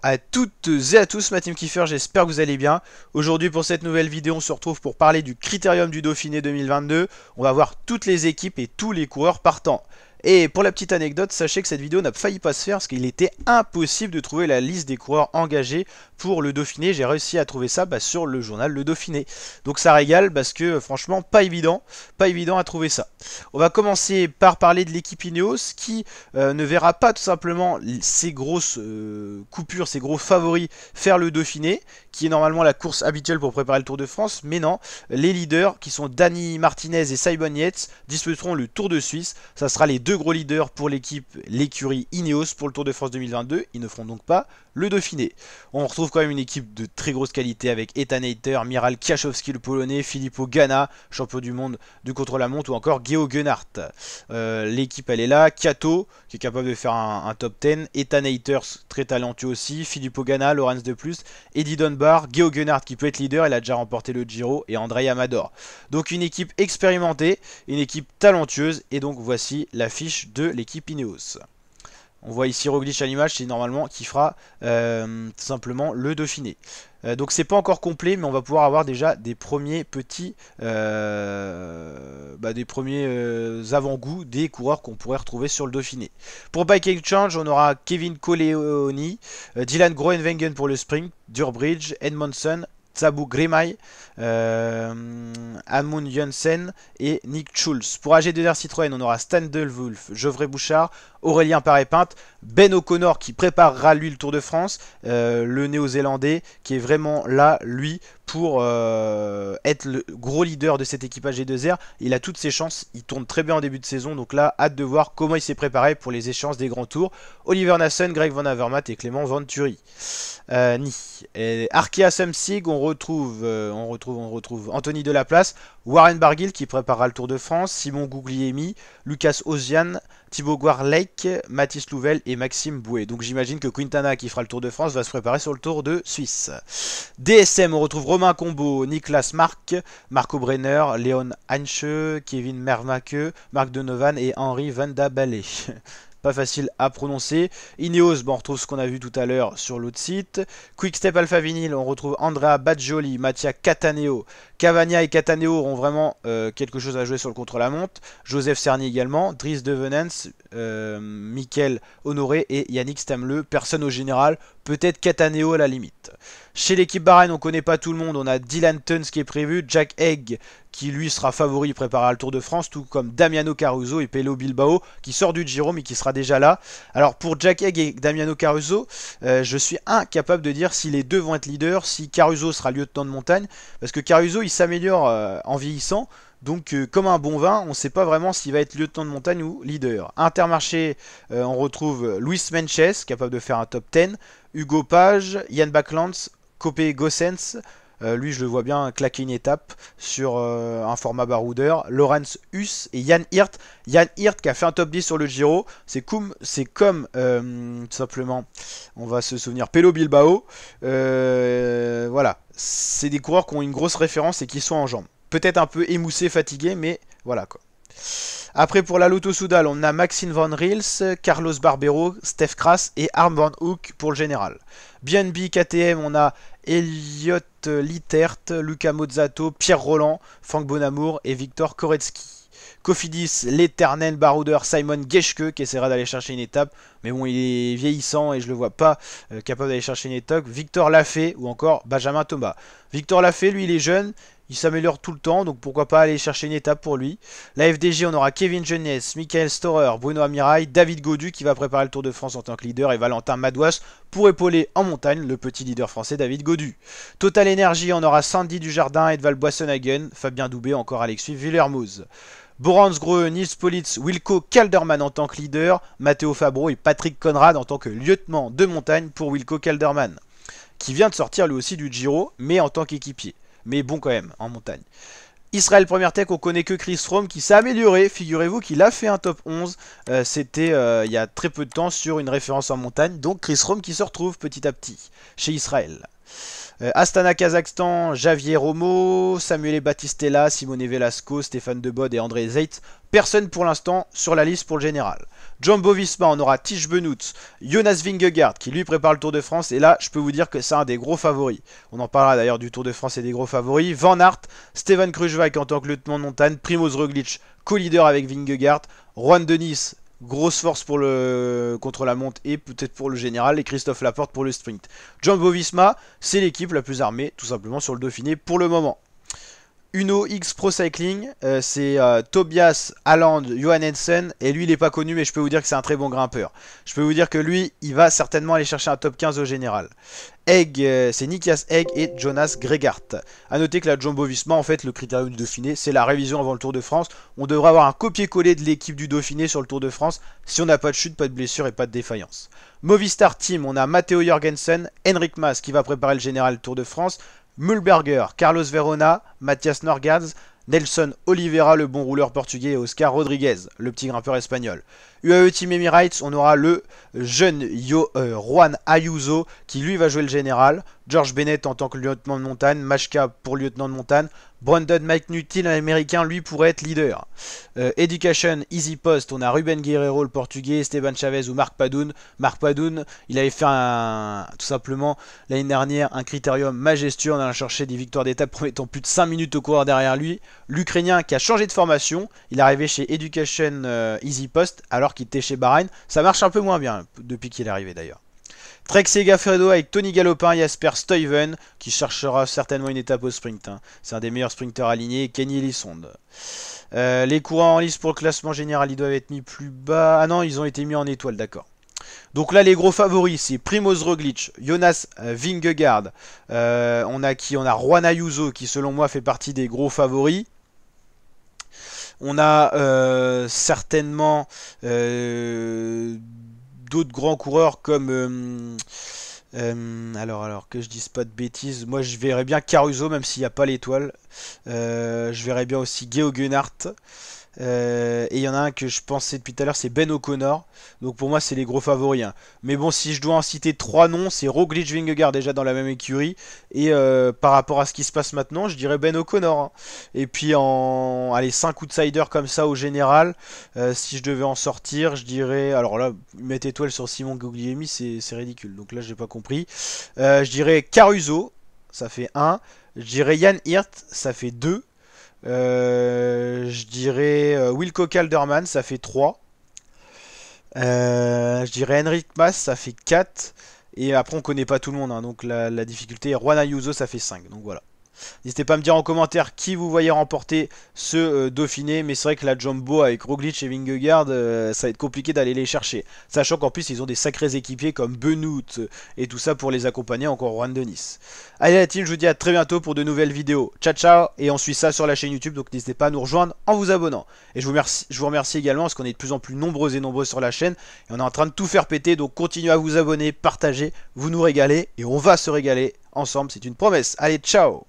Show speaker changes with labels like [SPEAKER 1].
[SPEAKER 1] à toutes et à tous, ma team Kiefer, j'espère que vous allez bien. Aujourd'hui pour cette nouvelle vidéo, on se retrouve pour parler du Critérium du Dauphiné 2022. On va voir toutes les équipes et tous les coureurs partants. Et pour la petite anecdote, sachez que cette vidéo n'a failli pas se faire parce qu'il était impossible de trouver la liste des coureurs engagés pour le Dauphiné. J'ai réussi à trouver ça sur le journal Le Dauphiné. Donc ça régale parce que franchement pas évident à trouver ça. On va commencer par parler de l'équipe Ineos qui ne verra pas tout simplement ces grosses coupures, ces gros favoris faire le Dauphiné, qui est normalement la course habituelle pour préparer le Tour de France. Mais non, les leaders qui sont Dani Martinez et Simon Yates disputeront le Tour de Suisse. Ça sera les deux gros leaders pour l'écurie Ineos pour le Tour de France 2022. Ils ne feront donc pas le Dauphiné. On retrouve quand même une équipe de très grosse qualité avec Ethan Hayter, Miral Kwiatkowski le Polonais, Filippo Ganna, champion du monde du contre-la-montre, ou encore Geo Gunnart. L'équipe elle est là, Kato qui est capable de faire un top 10, Ethan Hayter très talentueux aussi, Filippo Ganna, Laurens de Plus, Eddie Dunbar, Geo Gunnart qui peut être leader, il a déjà remporté le Giro, et André Amador. Donc une équipe expérimentée, une équipe talentueuse, et donc voici la fiche de l'équipe Ineos. On voit ici Roglic à l'image, c'est normalement qui fera tout simplement le Dauphiné. Donc c'est pas encore complet, mais on va pouvoir avoir déjà des premiers petits avant-goûts des coureurs qu'on pourrait retrouver sur le Dauphiné. Pour Bike Exchange, on aura Kevin Colleoni, Dylan Groenewegen pour le sprint, Durbridge, Edmondson, Tsabu Grimay, Amund Jensen et Nick Schulz. Pour AG2R Citroën, on aura Stan Delwulf, Geoffrey Bouchard, Aurélien Paré-Pinte, Ben O'Connor qui préparera lui le Tour de France, le néo-zélandais qui est vraiment là, lui, pour être le gros leader de cette équipe AG2R. Il a toutes ses chances, il tourne très bien en début de saison, donc là, hâte de voir comment il s'est préparé pour les échéances des grands tours. Oliver Nassen, Greg Van Avermaet et Clément Venturi. Arkea Samsic, on retrouve Anthony Delaplace, Warren Barguil qui préparera le Tour de France, Simon Guglielmi, Lucas Ozian, Thibaut Guarlec, Mathis Louvel et Maxime Bouet. Donc j'imagine que Quintana qui fera le Tour de France va se préparer sur le Tour de Suisse. DSM, on retrouve Romain Combo, Niklas Mark, Marco Brenner, Léon Hanche, Kevin Mermakeux, Marc Donovan et Henri Van da Balle. Pas facile à prononcer. Ineos, on retrouve ce qu'on a vu tout à l'heure sur l'autre site. Quickstep Alpha Vinyl, on retrouve Andrea Baggioli, Mattia Cataneo. Cavagna et Cataneo auront vraiment quelque chose à jouer sur le contre-la-montre. Joseph Cerny également, Dries de Venens, Mickaël Honoré et Yannick Stamle. Personne au général, peut-être Cataneo à la limite. Chez l'équipe Bahreïn, on ne connaît pas tout le monde. On a Dylan Teuns qui est prévu, Jack Egg qui lui sera favori, préparera le Tour de France, tout comme Damiano Caruso et Pello Bilbao qui sort du Giro mais qui sera déjà là. Alors pour Jack Egg et Damiano Caruso, je suis incapable de dire si les deux vont être leaders, si Caruso sera lieutenant de montagne, parce que Caruso il s'améliore en vieillissant. Donc comme un bon vin, on ne sait pas vraiment s'il va être lieutenant de montagne ou leader. Intermarché, on retrouve Luis Menches, capable de faire un top 10. Hugo Page, Yann Backlands, Copé Gossens. Lui, je le vois bien claquer une étape sur un format baroudeur. Lorenz Huss et Yann Hirt. Yann Hirt qui a fait un top 10 sur le Giro. C'est comme tout simplement, on va se souvenir, Pello Bilbao. Voilà, c'est des coureurs qui ont une grosse référence et qui sont en jambes. Peut-être un peu émoussé, fatigué, mais voilà quoi. Après pour la Lotto Soudal, on a Maxime Van Riels, Carlos Barbero, Steph Kras et Harm Van Hoek pour le général. BNB KTM, on a Elliot Littert, Luca Mozzato, Pierre Roland, Franck Bonamour et Victor Koretsky. Cofidis, l'éternel baroudeur Simon Geschke qui essaiera d'aller chercher une étape, mais bon, il est vieillissant et je le vois pas capable d'aller chercher une étape. Victor Lafay ou encore Benjamin Thomas. Victor Lafay, lui, il est jeune. Il s'améliore tout le temps, donc pourquoi pas aller chercher une étape pour lui. La FDJ, on aura Kevin Jeunesse, Michael Storer, Bruno Amirail, David Gaudu qui va préparer le Tour de France en tant que leader et Valentin Madouas pour épauler en montagne le petit leader français David Gaudu. Total Energy, on aura Sandy Dujardin, Edvald Boissonhagen, Fabien Doubé, encore Alexis Villermoz. Borans Greux, Nils Politz, Wilco Kelderman en tant que leader, Matteo Fabro et Patrick Conrad en tant que lieutenant de montagne pour Wilco Kelderman, qui vient de sortir lui aussi du Giro, mais en tant qu'équipier. Mais bon quand même, en montagne. Israël Première Tech, on connaît que Chris Froome qui s'est amélioré. Figurez-vous qu'il a fait un top 11. C'était il y a très peu de temps sur une référence en montagne. Donc Chris Froome qui se retrouve petit à petit chez Israël. Astana Kazakhstan, Javier Romo, Samuel Battistella, Simone Velasco, Stéphane Debode et André Zeit. Personne pour l'instant sur la liste pour le général. Jumbo Visma, on aura Tish Benoît, Jonas Vingegaard qui lui prépare le Tour de France. Et là, je peux vous dire que c'est un des gros favoris. On en parlera d'ailleurs du Tour de France et des gros favoris. Van Aert, Steven Kruijswijk en tant que lieutenant de montagne, Primoz Roglic, co-leader avec Vingegaard, Juan Denis, grosse force pour contre la monte et peut-être pour le général, et Christophe Laporte pour le sprint. Jumbo Visma, c'est l'équipe la plus armée, tout simplement, sur le Dauphiné pour le moment. Uno X Pro Cycling, c'est Tobias Haaland Johannessen, et lui il n'est pas connu mais je peux vous dire que c'est un très bon grimpeur. Je peux vous dire que lui il va certainement aller chercher un top 15 au général. Egg, c'est Nikias Egg et Jonas Gregart. A noter que la Jumbo Visma, en fait le critérium du Dauphiné c'est la révision avant le Tour de France. On devrait avoir un copier-coller de l'équipe du Dauphiné sur le Tour de France si on n'a pas de chute, pas de blessure et pas de défaillance. Movistar Team, on a Matteo Jorgensen, Henrik Mas qui va préparer le général Tour de France, Mühlberger, Carlos Verona, Mathias Norgaz, Nelson Oliveira, le bon rouleur portugais, et Oscar Rodriguez, le petit grimpeur espagnol. UAE Team Emirates, on aura le jeune Juan Ayuso qui lui va jouer le général, George Bennett en tant que lieutenant de montagne, Machka pour lieutenant de montagne, Brandon McNulty, l'américain, lui pourrait être leader. Education Easy Post, on a Ruben Guerrero, le portugais, Esteban Chavez ou Marc Padoun. Marc Padoun, il avait fait tout simplement l'année dernière un critérium majestueux en allant chercher des victoires d'étape promettant plus de 5 minutes au coureur derrière lui. L'Ukrainien qui a changé de formation, il est arrivé chez Education Easy Post alors qu'il était chez Bahreïn. Ça marche un peu moins bien depuis qu'il est arrivé d'ailleurs. Trek Segafredo avec Tony Galopin, Jasper Stuyven qui cherchera certainement une étape au sprint. C'est un des meilleurs sprinteurs alignés. Kenny Elissonde. Les courants en lice pour le classement général, ils doivent être mis plus bas. Ah non, ils ont été mis en étoile, d'accord. Donc là, les gros favoris, c'est Primoz Roglic, Jonas Vingegaard. On a qui? On a Juan Ayuso qui, selon moi, fait partie des gros favoris. On a certainement d'autres grands coureurs comme alors que je dise pas de bêtises, moi je verrais bien Caruso même s'il n'y a pas l'étoile. Je verrais bien aussi Geo Gunnart. Et il y en a un que je pensais depuis tout à l'heure, c'est Ben O'Connor. Donc pour moi c'est les gros favoris. Mais bon, si je dois en citer 3 noms, c'est Roglic, Vingegaard déjà dans la même écurie. Et par rapport à ce qui se passe maintenant, je dirais Ben O'Connor. Et puis allez, 5 outsiders comme ça au général. Si je devais en sortir, je dirais... Alors là, mettre étoile sur Simon Guglielmi, c'est ridicule. Donc là, j'ai pas compris. Je dirais Caruso, ça fait 1. Je dirais Jan Hirt, ça fait 2. Je dirais Wilco Calderman, ça fait 3. Je dirais Henrik Mas, ça fait 4. Et après, on connaît pas tout le monde, donc la difficulté. Juan Ayuso, ça fait 5. Donc voilà. N'hésitez pas à me dire en commentaire qui vous voyez remporter ce Dauphiné. Mais c'est vrai que la Jumbo avec Roglic et Vingegaard, ça va être compliqué d'aller les chercher. Sachant qu'en plus ils ont des sacrés équipiers comme Benoît et tout ça pour les accompagner, encore Juan Denis. Allez la team, je vous dis à très bientôt pour de nouvelles vidéos. Ciao ciao, et on suit ça sur la chaîne YouTube, donc n'hésitez pas à nous rejoindre en vous abonnant. Et je vous remercie également parce qu'on est de plus en plus nombreux et nombreux sur la chaîne. Et on est en train de tout faire péter, donc continuez à vous abonner, partagez, vous nous régalez. Et on va se régaler ensemble, c'est une promesse. Allez, ciao!